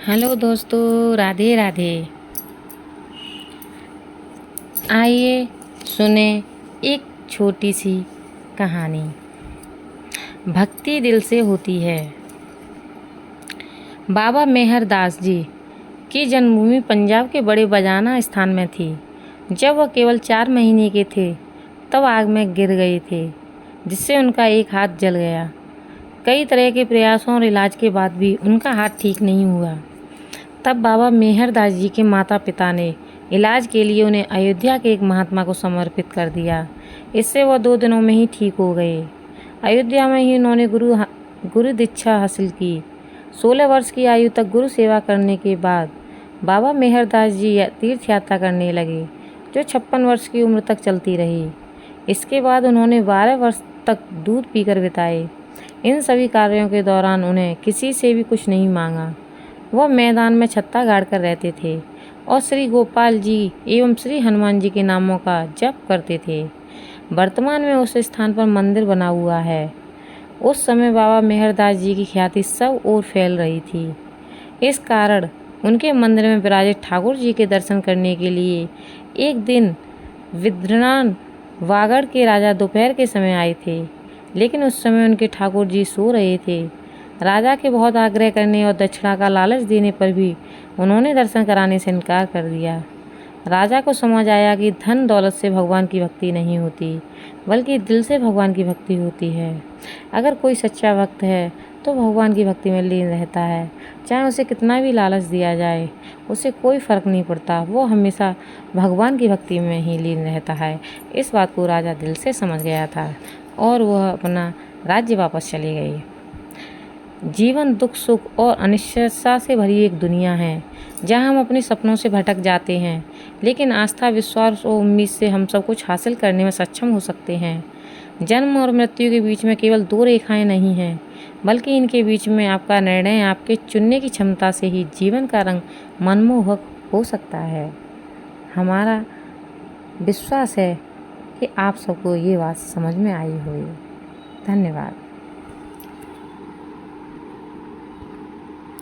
Hello दोस्तों, राधे राधे। आइए सुने एक छोटी सी कहानी। भक्ति दिल से होती है। बाबा मेहर दास जी की जन्मभूमि पंजाब के बड़े बजाना स्थान में थी। जब वह केवल 4 महीने के थे तब आग में गिर गए थे, जिससे उनका एक हाथ जल गया। कई तरह के प्रयासों और इलाज के बाद भी उनका हाथ ठीक नहीं हुआ। तब बाबा मेहर दास जी के माता पिता ने इलाज के लिए उन्हें अयोध्या के एक महात्मा को समर्पित कर दिया। इससे वह 2 दिनों में ही ठीक हो गए। अयोध्या में ही उन्होंने गुरु दीक्षा हासिल की। 16 वर्ष की आयु तक गुरु सेवा करने के बाद बाबा मेहर दास जी तीर्थ यात्रा करने लगे, जो 56 वर्ष की उम्र तक चलती रही। इसके बाद उन्होंने 12 वर्ष तक दूध पीकर बिताए। इन सभी कार्यों के दौरान उन्हें किसी से भी कुछ नहीं मांगा। वह मैदान में छत्ता गाड़ कर रहते थे और श्री गोपाल जी एवं श्री हनुमान जी के नामों का जप करते थे। वर्तमान में उस स्थान पर मंदिर बना हुआ है। उस समय बाबा मेहर दास जी की ख्याति सब ओर फैल रही थी। इस कारण उनके मंदिर में विराजित ठाकुर जी के दर्शन करने के लिए एक दिन विद्रनान वागड़ के राजा दोपहर के समय आए थे, लेकिन उस समय उनके ठाकुर जी सो रहे थे। राजा के बहुत आग्रह करने और दक्षिणा का लालच देने पर भी उन्होंने दर्शन कराने से इनकार कर दिया। राजा को समझ आया कि धन दौलत से भगवान की भक्ति नहीं होती, बल्कि दिल से भगवान की भक्ति होती है। अगर कोई सच्चा भक्त है तो भगवान की भक्ति में लीन रहता है। चाहे उसे कितना भी लालच दिया जाए, उसे कोई फर्क नहीं पड़ता, वो हमेशा भगवान की भक्ति में ही लीन रहता है। इस बात को राजा दिल से समझ गया था और वह अपना राज्य वापस चले गए। जीवन दुख सुख और अनिश्चितता से भरी एक दुनिया है, जहां हम अपने सपनों से भटक जाते हैं, लेकिन आस्था, विश्वास और उम्मीद से हम सब कुछ हासिल करने में सक्षम हो सकते हैं। जन्म और मृत्यु के बीच में केवल 2 रेखाएं नहीं हैं, बल्कि इनके बीच में आपका निर्णय, आपके चुनने की क्षमता से ही जीवन का रंग मनमोहक हो सकता है। हमारा विश्वास है कि आप सबको ये बात समझ में आई होगी। धन्यवाद।